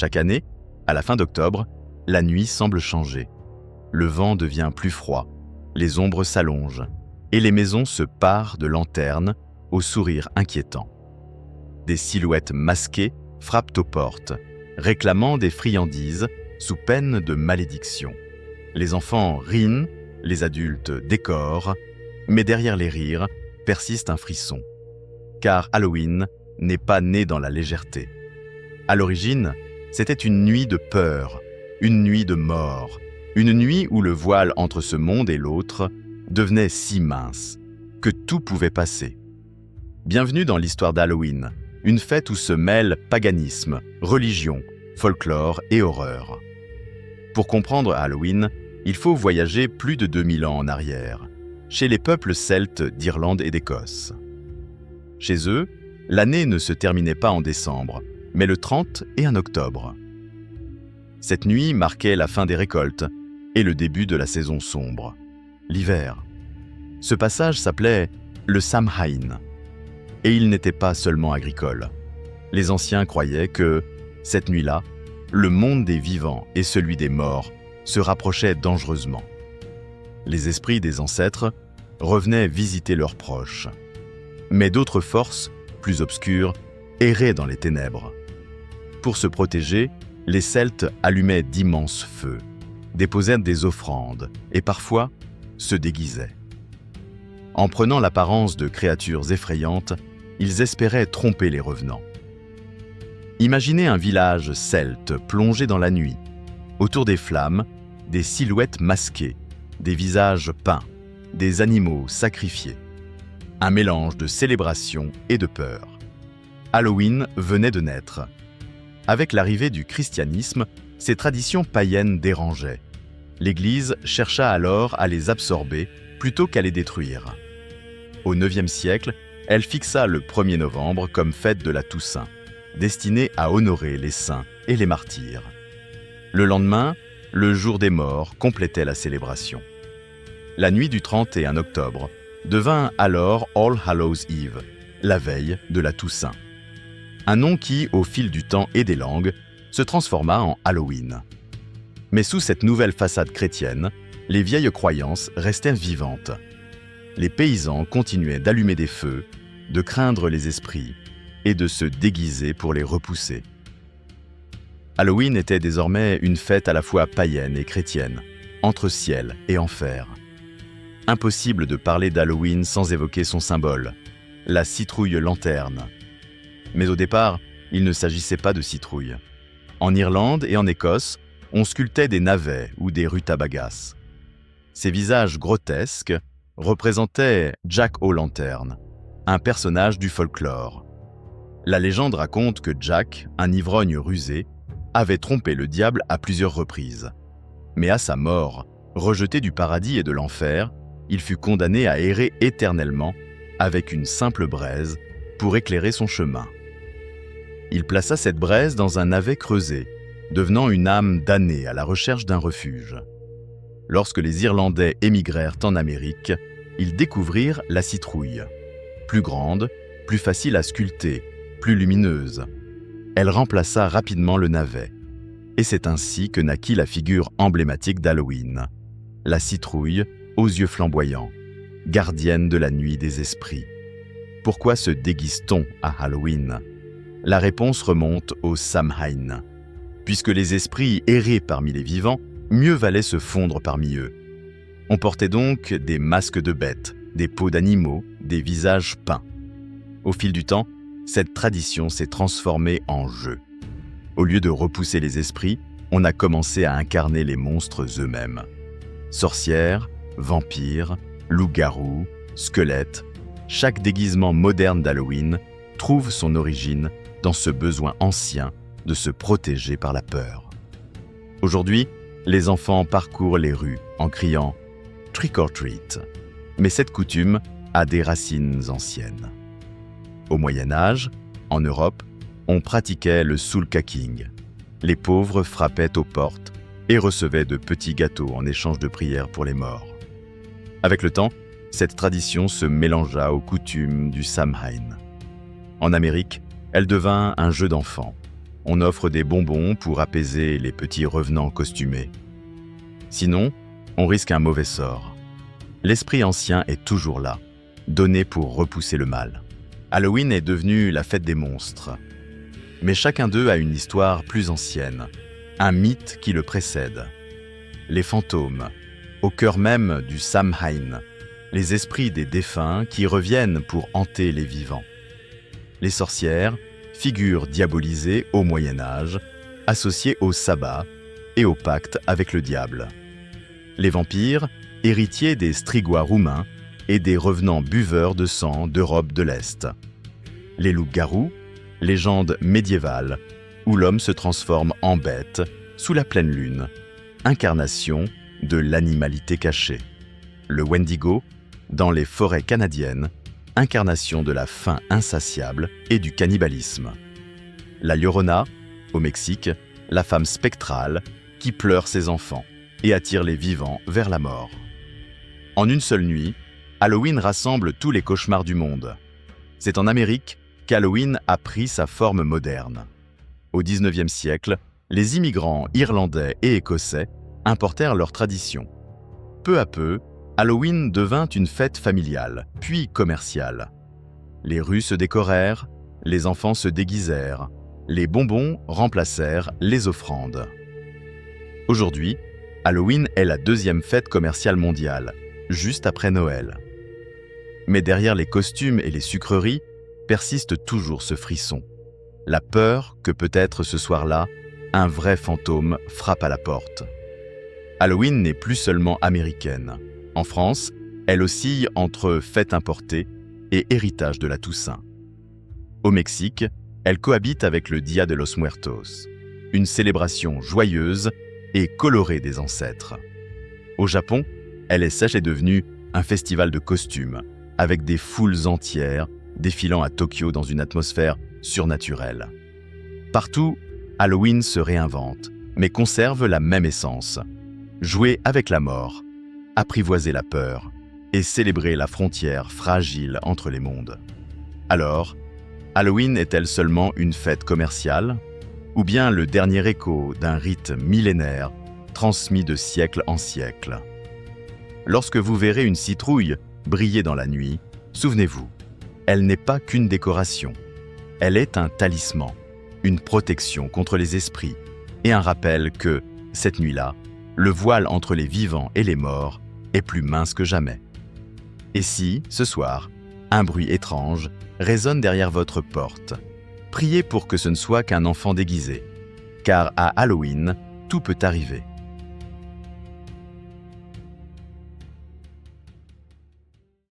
Chaque année, à la fin d'octobre, la nuit semble changer. Le vent devient plus froid, les ombres s'allongent, et les maisons se parent de lanternes au sourire inquiétant. Des silhouettes masquées frappent aux portes, réclamant des friandises sous peine de malédiction. Les enfants rient, les adultes décorent, mais derrière les rires persiste un frisson. Car Halloween n'est pas né dans la légèreté. À l'origine, c'était une nuit de peur, une nuit de mort, une nuit où le voile entre ce monde et l'autre devenait si mince que tout pouvait passer. Bienvenue dans l'histoire d'Halloween, une fête où se mêlent paganisme, religion, folklore et horreur. Pour comprendre Halloween, il faut voyager plus de 2000 ans en arrière, chez les peuples celtes d'Irlande et d'Écosse. Chez eux, l'année ne se terminait pas en décembre, mais le 30 et 1 octobre. Cette nuit marquait la fin des récoltes et le début de la saison sombre, l'hiver. Ce passage s'appelait le Samhain, et il n'était pas seulement agricole. Les anciens croyaient que, cette nuit-là, le monde des vivants et celui des morts se rapprochaient dangereusement. Les esprits des ancêtres revenaient visiter leurs proches. Mais d'autres forces, plus obscures, erraient dans les ténèbres. Pour se protéger, les Celtes allumaient d'immenses feux, déposaient des offrandes et parfois se déguisaient. En prenant l'apparence de créatures effrayantes, ils espéraient tromper les revenants. Imaginez un village celte plongé dans la nuit. Autour des flammes, des silhouettes masquées, des visages peints, des animaux sacrifiés. Un mélange de célébration et de peur. Halloween venait de naître. Avec l'arrivée du christianisme, ces traditions païennes dérangeaient. L'Église chercha alors à les absorber plutôt qu'à les détruire. Au IXe siècle, elle fixa le 1er novembre comme fête de la Toussaint, destinée à honorer les saints et les martyrs. Le lendemain, le jour des morts complétait la célébration. La nuit du 31 octobre devint alors All Hallows Eve, la veille de la Toussaint. Un nom qui, au fil du temps et des langues, se transforma en Halloween. Mais sous cette nouvelle façade chrétienne, les vieilles croyances restèrent vivantes. Les paysans continuaient d'allumer des feux, de craindre les esprits et de se déguiser pour les repousser. Halloween était désormais une fête à la fois païenne et chrétienne, entre ciel et enfer. Impossible de parler d'Halloween sans évoquer son symbole, la citrouille lanterne. Mais au départ, il ne s'agissait pas de citrouilles. En Irlande et en Écosse, on sculptait des navets ou des rutabagas. Ces visages grotesques représentaient Jack O'Lantern, un personnage du folklore. La légende raconte que Jack, un ivrogne rusé, avait trompé le diable à plusieurs reprises. Mais à sa mort, rejeté du paradis et de l'enfer, il fut condamné à errer éternellement avec une simple braise pour éclairer son chemin. Il plaça cette braise dans un navet creusé, devenant une âme damnée à la recherche d'un refuge. Lorsque les Irlandais émigrèrent en Amérique, ils découvrirent la citrouille. Plus grande, plus facile à sculpter, plus lumineuse. Elle remplaça rapidement le navet. Et c'est ainsi que naquit la figure emblématique d'Halloween, la citrouille aux yeux flamboyants, gardienne de la nuit des esprits. Pourquoi se déguise-t-on à Halloween ? La réponse remonte au Samhain. Puisque les esprits erraient parmi les vivants, mieux valait se fondre parmi eux. On portait donc des masques de bêtes, des peaux d'animaux, des visages peints. Au fil du temps, cette tradition s'est transformée en jeu. Au lieu de repousser les esprits, on a commencé à incarner les monstres eux-mêmes. Sorcières, vampires, loups-garous, squelettes, chaque déguisement moderne d'Halloween trouve son origine dans ce besoin ancien de se protéger par la peur. Aujourd'hui, les enfants parcourent les rues en criant « Trick or treat », mais cette coutume a des racines anciennes. Au Moyen-Âge, en Europe, on pratiquait le soulcacking. Les pauvres frappaient aux portes et recevaient de petits gâteaux en échange de prières pour les morts. Avec le temps, cette tradition se mélangea aux coutumes du Samhain. En Amérique, elle devint un jeu d'enfants. on offre des bonbons pour apaiser les petits revenants costumés. Sinon, on risque un mauvais sort. L'esprit ancien est toujours là, donné pour repousser le mal. Halloween est devenu la fête des monstres. Mais chacun d'eux a une histoire plus ancienne, un mythe qui le précède. Les fantômes, au cœur même du Samhain, les esprits des défunts qui reviennent pour hanter les vivants. Les sorcières, figures diabolisées au Moyen-Âge, associées au sabbat et au pacte avec le diable. Les vampires, héritiers des Strigois roumains et des revenants buveurs de sang d'Europe de l'Est. Les loups-garous, légende médiévale, où l'homme se transforme en bête sous la pleine lune, incarnation de l'animalité cachée. Le Wendigo, dans les forêts canadiennes, incarnation de la faim insatiable et du cannibalisme. La Llorona, au Mexique, la femme spectrale qui pleure ses enfants et attire les vivants vers la mort. En une seule nuit, Halloween rassemble tous les cauchemars du monde. C'est en Amérique qu'Halloween a pris sa forme moderne. Au XIXe siècle, les immigrants irlandais et écossais importèrent leurs traditions. Peu à peu, Halloween devint une fête familiale, puis commerciale. Les rues se décorèrent, les enfants se déguisèrent, les bonbons remplacèrent les offrandes. Aujourd'hui, Halloween est la deuxième fête commerciale mondiale, juste après Noël. Mais derrière les costumes et les sucreries, persiste toujours ce frisson. La peur que peut-être ce soir-là, un vrai fantôme frappe à la porte. Halloween n'est plus seulement américaine. En France, elle oscille entre fête importée et héritage de la Toussaint. Au Mexique, elle cohabite avec le Dia de los Muertos, une célébration joyeuse et colorée des ancêtres. Au Japon, elle est devenue un festival de costumes, avec des foules entières défilant à Tokyo dans une atmosphère surnaturelle. Partout, Halloween se réinvente, mais conserve la même essence. Jouer avec la mort, apprivoiser la peur et célébrer la frontière fragile entre les mondes. Alors, Halloween est-elle seulement une fête commerciale ou bien le dernier écho d'un rite millénaire transmis de siècle en siècle? Lorsque vous verrez une citrouille briller dans la nuit, souvenez-vous, elle n'est pas qu'une décoration. Elle est un talisman, une protection contre les esprits et un rappel que, cette nuit-là, le voile entre les vivants et les morts est plus mince que jamais. Et si, ce soir, un bruit étrange résonne derrière votre porte, priez pour que ce ne soit qu'un enfant déguisé, car à Halloween, tout peut arriver.